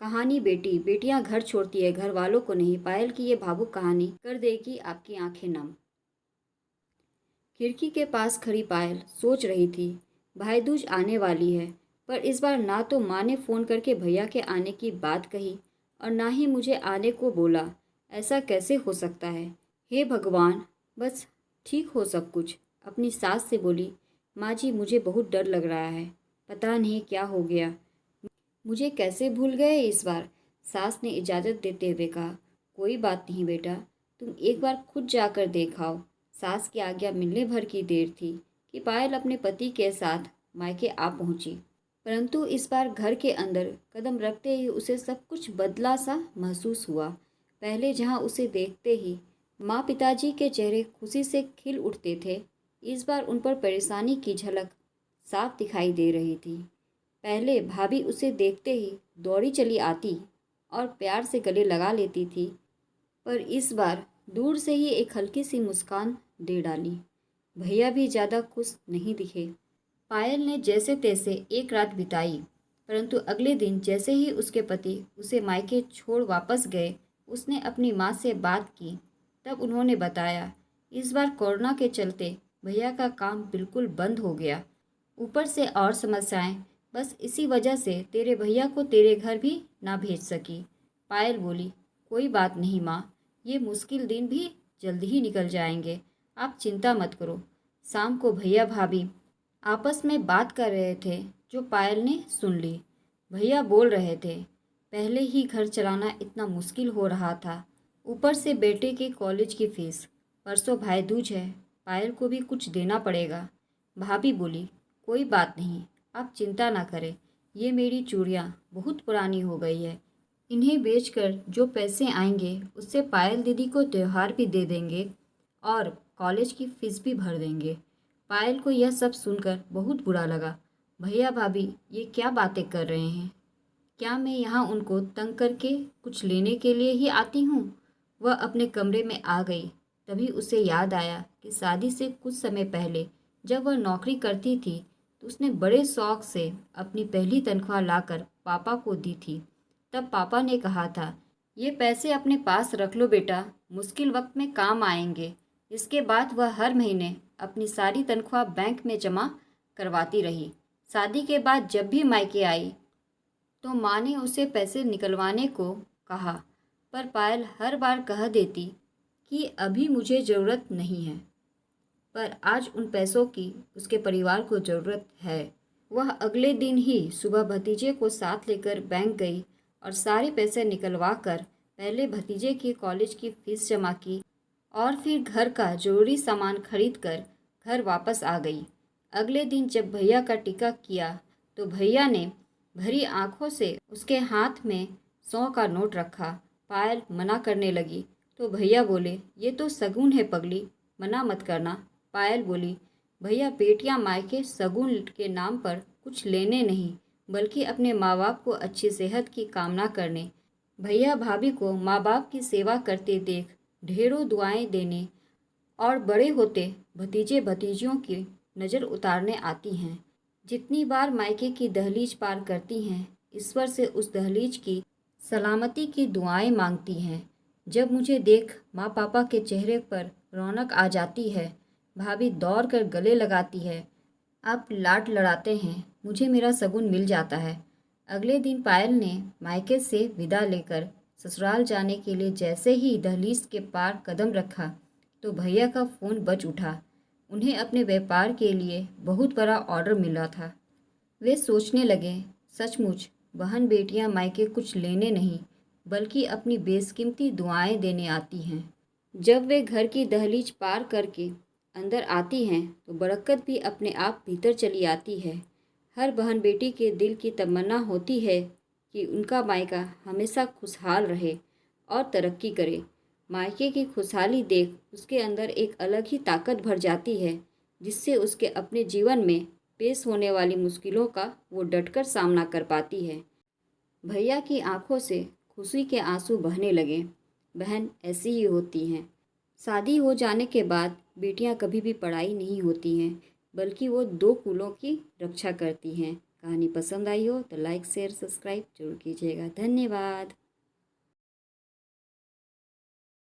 कहानी बेटी बेटियां घर छोड़ती है घर वालों को नहीं। पायल की ये भावुक कहानी कर देगी आपकी आंखें नम। खिड़की के पास खड़ी पायल सोच रही थी, भाई दूज आने वाली है, पर इस बार ना तो माँ ने फ़ोन करके भैया के आने की बात कही और ना ही मुझे आने को बोला। ऐसा कैसे हो सकता है? हे भगवान, बस ठीक हो सब कुछ। अपनी सास से बोली, माँ जी मुझे बहुत डर लग रहा है, पता नहीं क्या हो गया, मुझे कैसे भूल गए इस बार। सास ने इजाज़त देते हुए कहा, कोई बात नहीं बेटा, तुम एक बार खुद जाकर देख आओ। सास की आज्ञा मिलने भर की देर थी कि पायल अपने पति के साथ मायके आ पहुंची, परंतु इस बार घर के अंदर कदम रखते ही उसे सब कुछ बदला सा महसूस हुआ। पहले जहां उसे देखते ही माँ पिताजी के चेहरे खुशी से खिल उठते थे, इस बार उन पर परेशानी की झलक साफ दिखाई दे रही थी। पहले भाभी उसे देखते ही दौड़ी चली आती और प्यार से गले लगा लेती थी, पर इस बार दूर से ही एक हल्की सी मुस्कान दे डाली। भैया भी ज़्यादा खुश नहीं दिखे। पायल ने जैसे तैसे एक रात बिताई, परंतु अगले दिन जैसे ही उसके पति उसे मायके छोड़ वापस गए, उसने अपनी माँ से बात की। तब उन्होंने बताया, इस बार कोरोना के चलते भैया का काम बिल्कुल बंद हो गया, ऊपर से और समस्याएं, बस इसी वजह से तेरे भैया को तेरे घर भी ना भेज सकी। पायल बोली, कोई बात नहीं माँ, ये मुश्किल दिन भी जल्द ही निकल जाएंगे, आप चिंता मत करो। शाम को भैया भाभी आपस में बात कर रहे थे, जो पायल ने सुन ली। भैया बोल रहे थे, पहले ही घर चलाना इतना मुश्किल हो रहा था, ऊपर से बेटे के कॉलेज की फीस, परसों भाई दूज है, पायल को भी कुछ देना पड़ेगा। भाभी बोली, कोई बात नहीं, आप चिंता ना करें, ये मेरी चूड़ियाँ बहुत पुरानी हो गई है, इन्हें बेचकर जो पैसे आएंगे उससे पायल दीदी को त्योहार भी दे देंगे और कॉलेज की फीस भी भर देंगे। पायल को यह सब सुनकर बहुत बुरा लगा। भैया भाभी ये क्या बातें कर रहे हैं? क्या मैं यहाँ उनको तंग करके कुछ लेने के लिए ही आती हूँ? वह अपने कमरे में आ गई। तभी उसे याद आया कि शादी से कुछ समय पहले जब वह नौकरी करती थी तो उसने बड़े शौक से अपनी पहली तनख्वाह लाकर पापा को दी थी। तब पापा ने कहा था, ये पैसे अपने पास रख लो बेटा, मुश्किल वक्त में काम आएंगे। इसके बाद वह हर महीने अपनी सारी तनख्वाह बैंक में जमा करवाती रही। शादी के बाद जब भी मायके आई तो माँ ने उसे पैसे निकलवाने को कहा, पर पायल हर बार कह देती कि अभी मुझे ज़रूरत नहीं है। पर आज उन पैसों की उसके परिवार को ज़रूरत है। वह अगले दिन ही सुबह भतीजे को साथ लेकर बैंक गई और सारे पैसे निकलवा कर पहले भतीजे की कॉलेज की फ़ीस जमा की और फिर घर का ज़रूरी सामान खरीद कर घर वापस आ गई। अगले दिन जब भैया का टिकट किया तो भैया ने भरी आंखों से उसके हाथ में 100 का नोट रखा। पायल मना करने लगी तो भैया बोले, ये तो शगुन है पगली, मना मत करना। पायल बोली, भैया बेटियां मायके शगुन के नाम पर कुछ लेने नहीं, बल्कि अपने माँ बाप को अच्छी सेहत की कामना करने, भैया भाभी को माँ बाप की सेवा करते देख ढेरों दुआएं देने और बड़े होते भतीजे भतीजियों की नज़र उतारने आती हैं। जितनी बार मायके की दहलीज पार करती हैं, ईश्वर से उस दहलीज की सलामती की दुआएं मांगती हैं। जब मुझे देख माँ पापा के चेहरे पर रौनक आ जाती है, भाभी दौड़ कर गले लगाती है, आप लाड लड़ाते हैं, मुझे मेरा शगुन मिल जाता है। अगले दिन पायल ने मायके से विदा लेकर ससुराल जाने के लिए जैसे ही दहलीज के पार कदम रखा तो भैया का फ़ोन बज उठा। उन्हें अपने व्यापार के लिए बहुत बड़ा ऑर्डर मिला था। वे सोचने लगे, सचमुच बहन बेटियां मायके कुछ लेने नहीं बल्कि अपनी बेशकीमती दुआएं देने आती हैं। जब वे घर की दहलीज पार करके अंदर आती हैं तो बरकत भी अपने आप भीतर चली आती है। हर बहन बेटी के दिल की तमन्ना होती है कि उनका मायका हमेशा खुशहाल रहे और तरक्की करे। मायके की खुशहाली देख उसके अंदर एक अलग ही ताकत भर जाती है, जिससे उसके अपने जीवन में पेश होने वाली मुश्किलों का वो डटकर सामना कर पाती है। भैया की आंखों से खुशी के आंसू बहने लगे। बहन ऐसी ही होती हैं। शादी हो जाने के बाद बेटियां कभी भी पढ़ाई नहीं होती हैं, बल्कि वो दो कुलों की रक्षा करती हैं, कहानी पसंद आई हो तो लाइक शेयर सब्सक्राइब जरूर कीजिएगा। धन्यवाद।